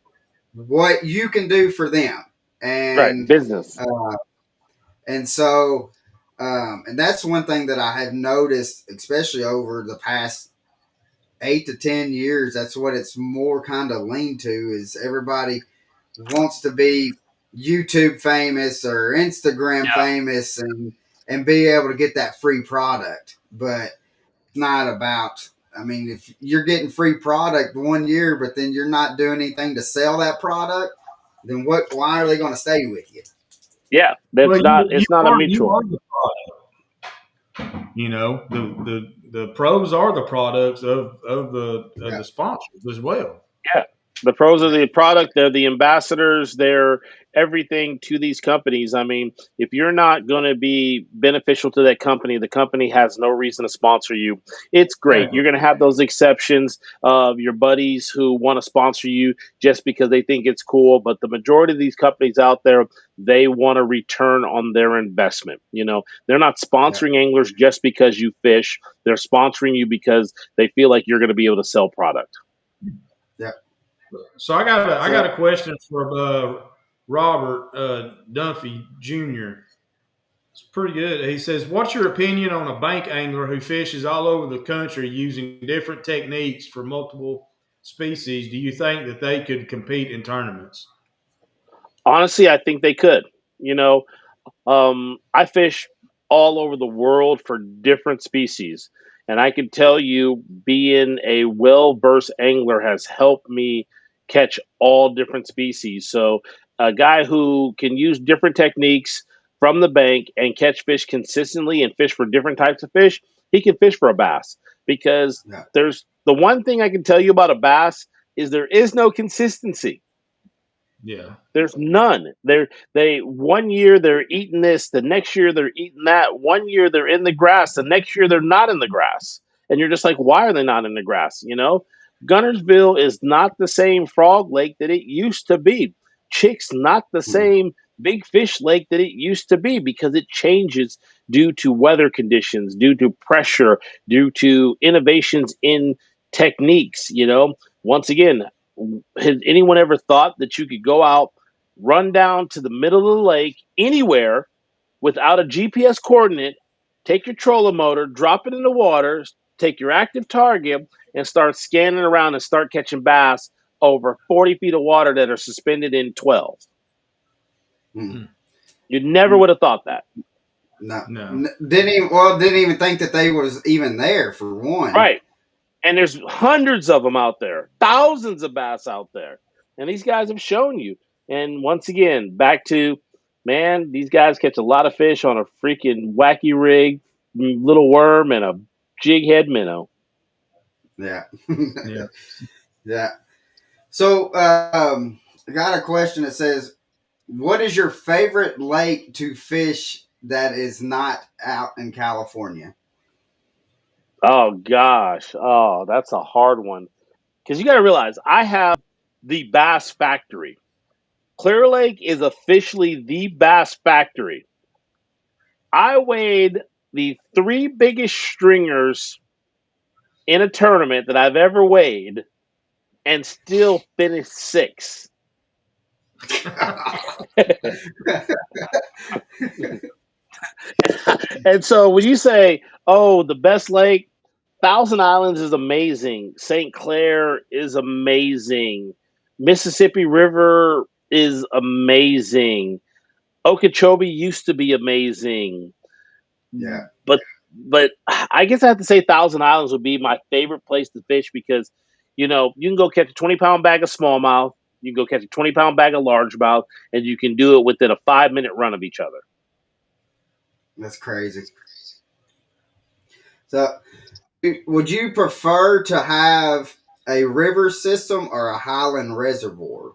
what you can do for them, Right. Business. uh, and so and that's one thing that I have noticed, especially over the past 8 to 10 years. That's what it's more kind of leaned to is everybody wants to be YouTube famous or Instagram Yeah. famous and be able to get that free product. But it's not about. I mean, if you're getting free product 1 year, but then you're not doing anything to sell that product, then what? Why are they going to stay with you? Yeah. Well, It's not a you mutual. are the the pros are the products of Yeah, the sponsors as well. Yeah. The pros are yeah, the product, they're the ambassadors, they're everything to these companies. I mean, if you're not going to be beneficial to that company, the company has no reason to sponsor you. It's great. Exactly. You're going to have those exceptions of your buddies who want to sponsor you just because they think it's cool. But the majority of these companies out there, they want a return on their investment. They're not yeah, sponsoring anglers just because you fish, they're sponsoring you because they feel like you're going to be able to sell product. yeah. So I got So a question for Robert Dunphy Jr. It's pretty good. He says, "What's your opinion on a bank angler who fishes all over the country using different techniques for multiple species? Do you think that they could compete in tournaments?" Honestly, I think they could. You know, I fish all over the world for different species, and I can tell you, being a well versed angler has helped me catch all different species. So, a guy who can use different techniques from the bank and catch fish consistently and fish for different types of fish, he can fish for a bass. Because yeah, there's the one thing I can tell you about a bass is there is no consistency. Yeah. There's none. They 1 year they're eating this, the next year they're eating that. 1 year they're in the grass, the next year they're not in the grass. And you're just like, why are they not in the grass? Gunnersville is not the same frog lake that it used to be. Chick's not the same big fish lake that it used to be because it changes due to weather conditions, due to pressure, due to innovations in techniques. Once again, has anyone ever thought that you could go out, run down to the middle of the lake anywhere without a GPS coordinate, take your trolling motor, drop it in the water, take your active target, and start scanning around and start catching bass over 40 feet of water that are suspended in 12? Mm. You never would have thought that. No, No. didn't even think that they was even there for one. Right. And there's hundreds of them out there, thousands of bass out there. And these guys have shown you. And once again, back to, man, these guys catch a lot of fish on a freaking wacky rig, little worm, and a jig head minnow. Yeah. Yeah. Yeah. So, I got a question that says, what is your favorite lake to fish that is not out in California? Oh, gosh. Oh, that's a hard one. Because you got to realize, I have the Bass Factory. Clear Lake is officially the Bass Factory. I weighed the 3 biggest stringers in a tournament that I've ever weighed and still finished 6th. And so when you say, oh, the best lake, Thousand Islands is amazing. St. Clair is amazing. Mississippi River is amazing. Okeechobee used to be amazing. Yeah. But I guess I have to say Thousand Islands would be my favorite place to fish because, you can go catch a 20-pound bag of smallmouth, you can go catch a 20-pound bag of largemouth, and you can do it within a 5-minute run of each other. That's crazy. So, would you prefer to have a river system or a highland reservoir?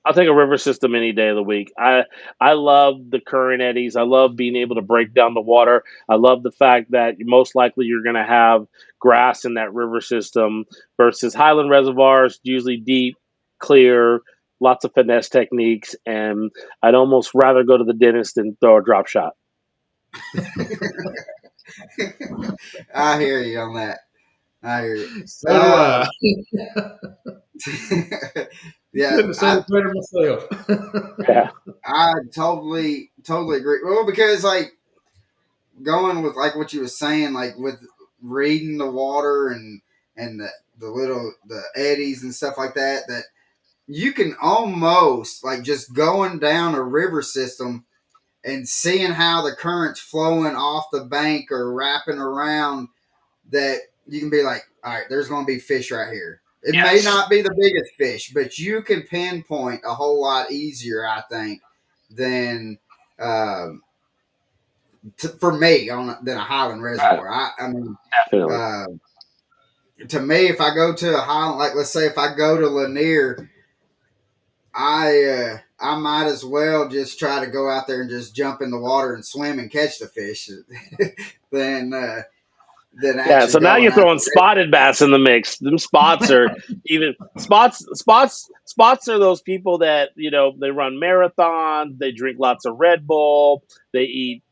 I'll take a river system any day of the week. I love the current eddies. I love being able to break down the water. I love the fact that most likely you're going to have grass in that river system versus highland reservoirs, usually deep, clear, lots of finesse techniques, and I'd almost rather go to the dentist than throw a drop shot. I hear you on that. I hear you. So do I. Yeah, Couldn't have said it better myself. Yeah. I totally agree. Well, because like going with like what you were saying, like with reading the water and the eddies and stuff like that, that you can almost like just going down a river system and seeing how the current's flowing off the bank or wrapping around, that you can be like, all right, there's going to be fish right here. It may not be the biggest fish, but you can pinpoint a whole lot easier, I think, than for me than a highland reservoir. I mean, Definitely. to me, if I go to a highland, like let's say if I go to Lanier, I might as well just try to go out there and just jump in the water and swim and catch the fish than Yeah, actually so now going you're out throwing the river. spotted bass in the mix. Them spots are even spots are those people that, they run marathons, they drink lots of Red Bull, they eat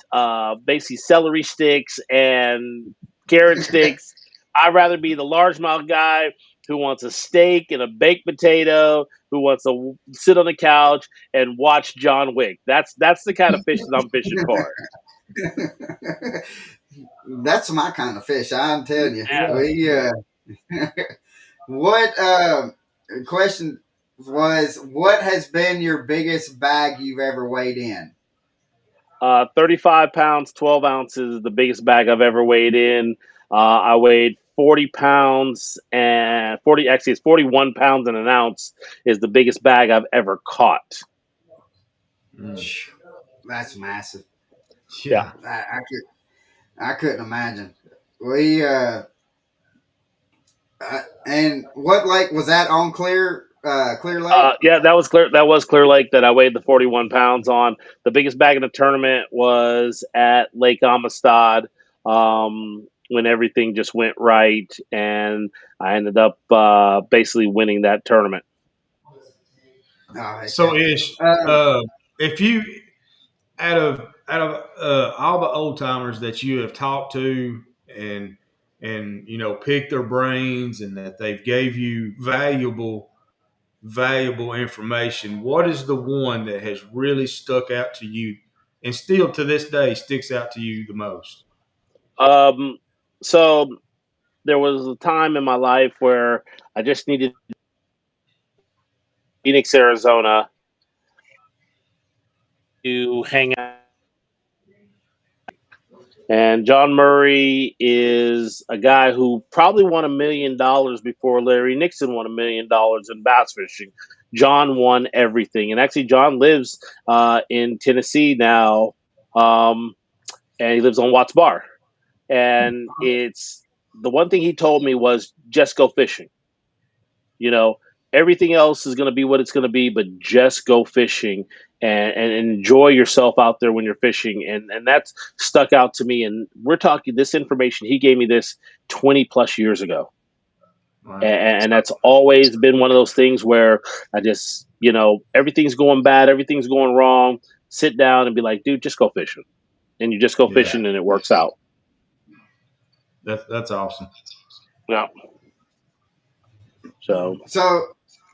basically celery sticks and carrot sticks. I'd rather be the largemouth guy who wants a steak and a baked potato, who wants to sit on the couch and watch John Wick. That's the kind of fish that I'm fishing for. That's my kind of fish. I'm telling you. Yeah. We what question was, what has been your biggest bag you've ever weighed in? 35 pounds, 12 ounces is the biggest bag I've ever weighed in. I weighed 40 pounds and it's 41 pounds and an ounce is the biggest bag I've ever caught. That's massive. Yeah. I couldn't imagine. We and what lake was that on? Clear Clear Lake? Yeah, that was clear. That was Clear Lake that I weighed the 41 pounds on. The biggest bag in the tournament was at Lake Amistad, when everything just went right, and I ended up basically winning that tournament. Oh, So okay. Ish, Um, if you out of all the old timers that you have talked to and picked their brains and that they've gave you valuable information, what is the one that has really stuck out to you and still to this day sticks out to you the most? Um, so there was a time in my life where I just needed Phoenix, Arizona, to hang out. And John Murray is a guy who probably won $1 million before Larry Nixon won $1 million in bass fishing. John won everything, and actually, John lives in Tennessee now, and he lives on Watts Bar. And it's the one thing he told me was just go fishing. You know, everything else is going to be what it's going to be, but just go fishing and enjoy yourself out there when you're fishing. And that's stuck out to me. And we're talking this information, he gave me this 20 plus years ago. Right. And that's always been one of those things where I just, everything's going bad, everything's going wrong. Sit down and be like, dude, just go fishing. And you just go Yeah, fishing and it works out. that's awesome. Yeah. So so,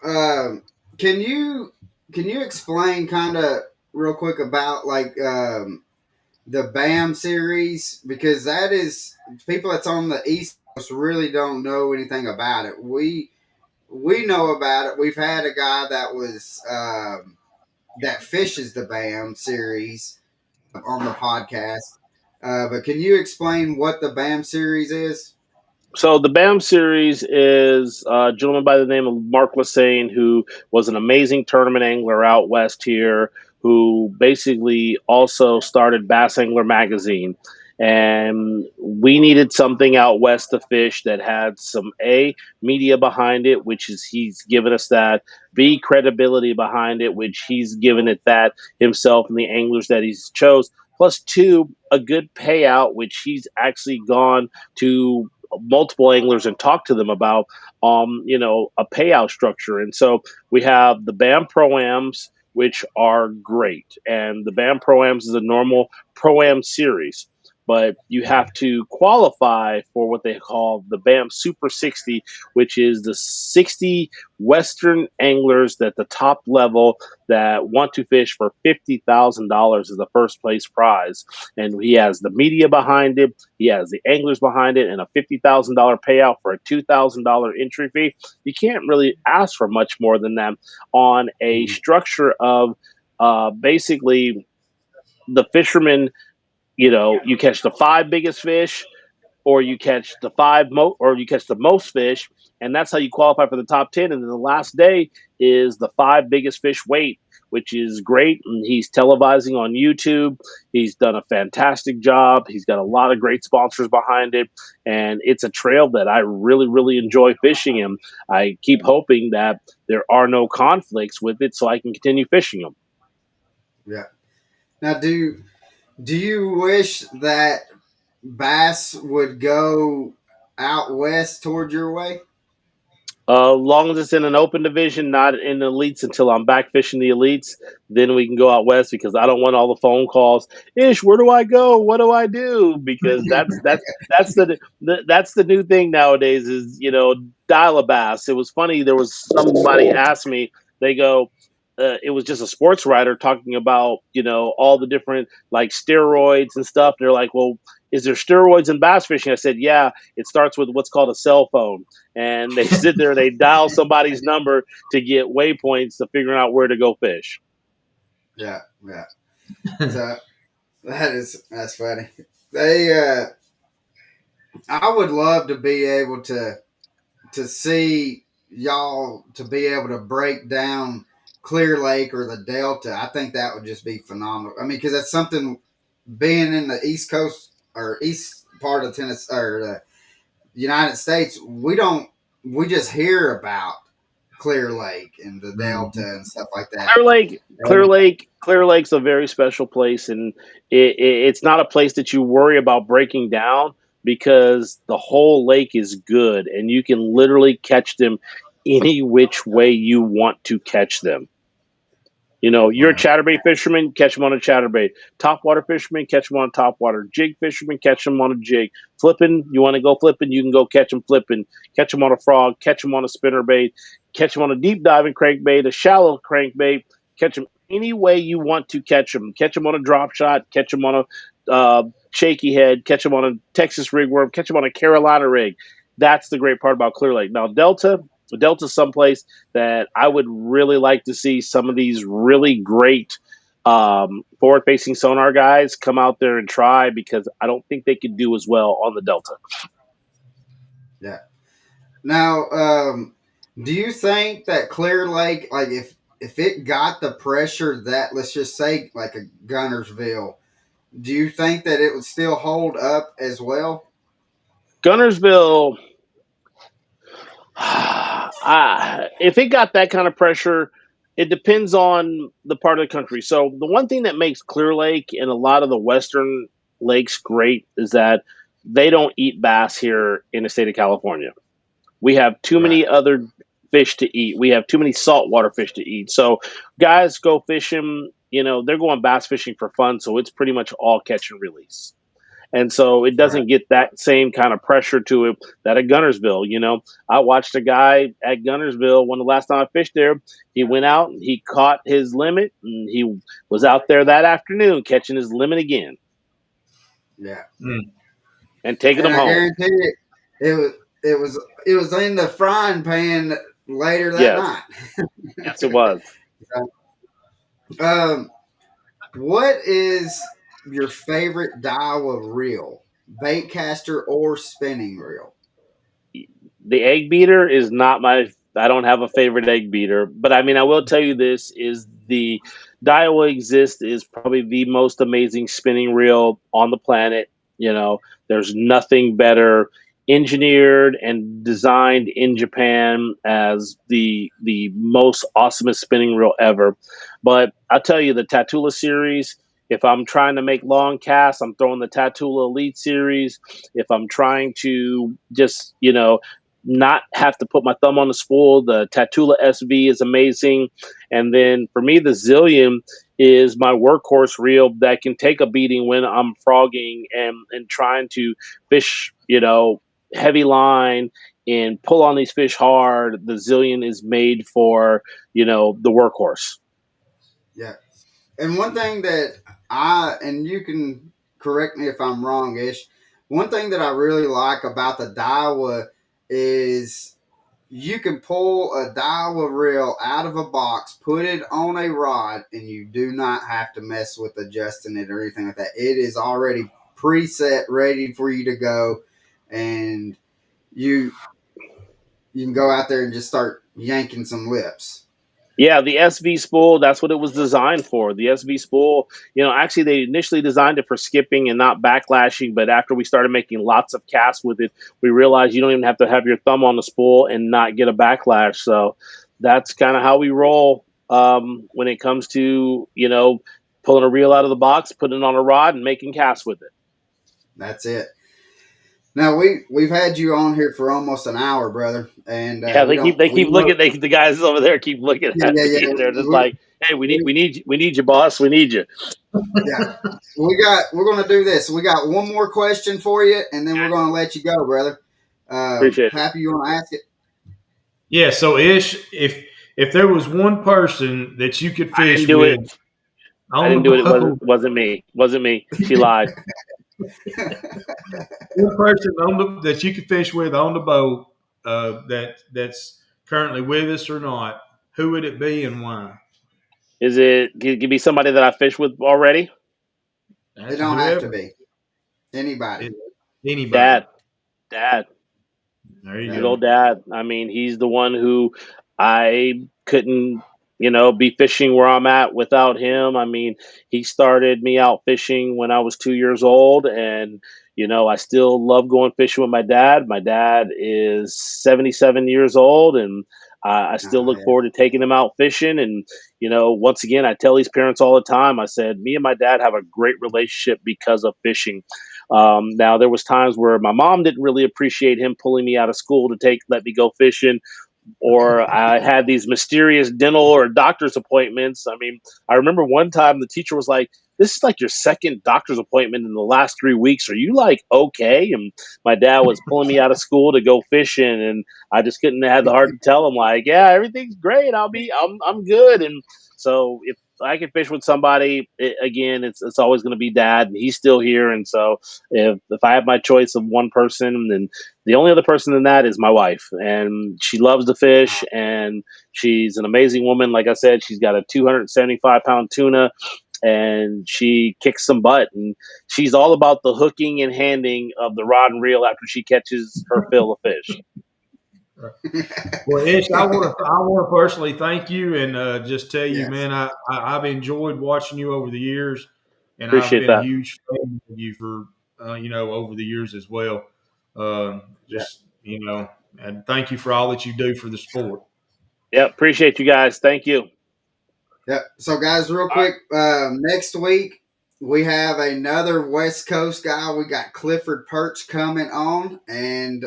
um, can you explain kind of real quick about like the BAM series, because that is people that's on the East Coast really don't know anything about it. We know about it. We've had a guy that was that fishes the BAM series on the podcast. But can you explain what the BAM series is? So the BAM series is a gentleman by the name of Mark Lassane, who was an amazing tournament angler out west here, who basically also started Bass Angler magazine. And we needed something out west to fish that had some media behind it, which is he's given us that. B, credibility behind it, which he's given it that himself and the anglers that he's chose. Plus two, a good payout, which he's actually gone to multiple anglers and talk to them about a payout structure. And so we have the BAM Pro-Ams, which are great. And the BAM Pro-Ams is a normal Pro-Am series. But you have to qualify for what they call the BAM Super 60, which is the 60 Western anglers at the top level that want to fish for $50,000 as the first place prize. And he has the media behind it, he has the anglers behind it, and a $50,000 payout for a $2,000 entry fee. You can't really ask for much more than that on a structure of basically the fishermen. You catch the five biggest fish, or you catch or you catch the most fish, and that's how you qualify for the top 10. And then the last day is the five biggest fish weight, which is great. And he's televising on YouTube. He's done a fantastic job. He's got a lot of great sponsors behind it, and it's a trail that I really, really enjoy fishing. And I keep hoping that there are no conflicts with it, so I can continue fishing them. Yeah. Now, do you wish that bass would go out west toward your way? Long as it's in an open division, not in the elites until I'm back fishing the elites, then we can go out west, because I don't want all the phone calls. Ish, where do I go? What do I do? Because that's the new thing nowadays is dial a bass. It was funny. There was somebody asked me. They go, it was just a sports writer talking about all the different like steroids and stuff. They're like, well, is there steroids in bass fishing? I said, yeah. It starts with what's called a cell phone, and they sit there and they dial somebody's number to get waypoints to figure out where to go fish. Yeah, yeah. So that's funny. They I would love to be able to see y'all to be able to break down Clear Lake or the Delta. I think that would just be phenomenal. I mean, because that's something being in the East Coast or East part of Tennessee or the United States, we just hear about Clear Lake and the Delta and stuff like that. Clear Lake's a very special place, and it's not a place that you worry about breaking down because the whole lake is good, and you can literally catch them any which way you want to catch them. You know, you're a Wow. chatterbait fisherman, catch them on a chatterbait. Topwater fisherman, catch them on a topwater. Jig fisherman, catch them on a jig. Flipping, you want to go flipping, you can go catch them flipping. Catch them on a frog, catch them on a spinnerbait, catch them on a deep diving crankbait, a shallow crankbait. Catch them any way you want to catch them. Catch them on a drop shot, catch them on a shaky head, catch them on a Texas rig worm, catch them on a Carolina rig. That's the great part about Clear Lake. Now, Delta's someplace that I would really like to see some of these really great forward-facing sonar guys come out there and try, because I don't think they could do as well on the Delta. Yeah. Now, do you think that Clear Lake, like if it got the pressure that, let's just say, like a Gunnersville, do you think that it would still hold up as well? Gunnersville, if it got that kind of pressure, it depends on the part of the country. So the one thing that makes Clear Lake and a lot of the western lakes great is that they don't eat bass here in the state of California. We have too Right. many other fish to eat. We have too many saltwater fish to eat. So guys go fishing, you know, they're going bass fishing for fun. So it's pretty much all catch and release. And so it Right. doesn't get that same kind of pressure to it that at Gunnersville. You know, I watched a guy at Gunnersville when the last time I fished there. He went out and he caught his limit, and he was out there that afternoon catching his limit again Yeah. Mm. and taking And them I home. guarantee it was in the frying pan later that Yes, night. yes, it was. um, what is your favorite Daiwa reel? Bait caster or spinning reel? The egg beater is not my. I don't have a favorite egg beater, but I mean, I will tell you this: is the Daiwa Exist is probably the most amazing spinning reel on the planet. You know, there's nothing better engineered and designed in Japan as the most awesomest spinning reel ever. But I'll tell you, the Tatula series. If I'm trying to make long casts, I'm throwing the Tatula Elite series. If I'm trying to just, not have to put my thumb on the spool, the Tatula SV is amazing. And then for me, the Zillion is my workhorse reel that can take a beating when I'm frogging and trying to fish, heavy line and pull on these fish hard. The Zillion is made for, the workhorse. Yeah. And one thing that and you can correct me if I'm wrong, Ish, one thing that I really like about the Daiwa is you can pull a Daiwa reel out of a box, put it on a rod, and you do not have to mess with adjusting it or anything like that. It is already preset, ready for you to go, and you can go out there and just start yanking some lips. Yeah, the SV spool, that's what it was designed for. The SV spool, actually they initially designed it for skipping and not backlashing, but after we started making lots of casts with it, we realized you don't even have to have your thumb on the spool and not get a backlash. So that's kind of how we roll when it comes to, pulling a reel out of the box, putting it on a rod, and making casts with it. That's it. Now we've had you on here for almost an hour, brother, and Yeah, they we keep know. looking. The guys over there keep looking Yeah, at yeah, me, yeah. and they're just like, "Hey, we need you, boss. We need you." Yeah. We're gonna do this. We got one more question for you, and then we're gonna let you go, brother. Appreciate it. Happy, you want to ask it? Yeah. So Ish, if there was one person that you could I didn't fish do with it. I on the didn't do it. It wasn't boat, wasn't me. Wasn't me. She lied. one person that you could fish with on the boat, that's currently with us or not, who would it be and why? Is it? Give me somebody that I fished with already. It That's don't have to whoever. be anybody. It, anybody. Dad. Dad. There you Yeah. Good go. old dad. I mean, he's the one who I couldn't, be fishing where I'm at without him. I mean, he started me out fishing when I was 2 years old, and I still love going fishing with my dad. My dad is 77 years old, and I still Oh, look yeah. forward to taking them out fishing. And, once again, I tell these parents all the time, I said, me and my dad have a great relationship because of fishing. Now, there was times where my mom didn't really appreciate him pulling me out of school to let me go fishing, or I had these mysterious dental or doctor's appointments. I mean, I remember one time the teacher was like, "This is like your second doctor's appointment in the last 3 weeks. Are you like okay?" And my dad was pulling me out of school to go fishing, and I just couldn't have the heart to tell him like, "Yeah, everything's great. I'm good." And so if I can fish with somebody, again, it's always going to be dad, and he's still here. And so if I have my choice of one person, then the only other person in that is my wife, and she loves to fish, and she's an amazing woman. Like I said, she's got a 275-pound tuna, and she kicks some butt, and she's all about the hooking and handing of the rod and reel after she catches her fill of fish. Well, Ish, I want to personally thank you and just tell you, Yes. man, I've enjoyed watching you over the years, and I've Appreciate been a that. huge fan of you for over the years as well. Yeah. Just and thank you for all that you do for the sport. Yep, appreciate you guys. Thank you. Yep. So, guys, real All right. quick, next week we have another West Coast guy. We got Clifford Perch coming on, and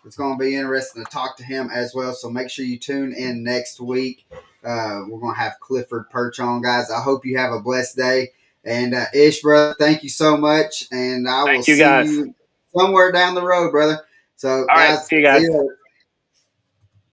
it's going to be interesting to talk to him as well. So, make sure you tune in next week. We're going to have Clifford Perch on, guys. I hope you have a blessed day. And Ish, brother, thank you so much. And I will Thank you see guys. you somewhere down the road, brother. So, All right, guys, see you see guys. you later.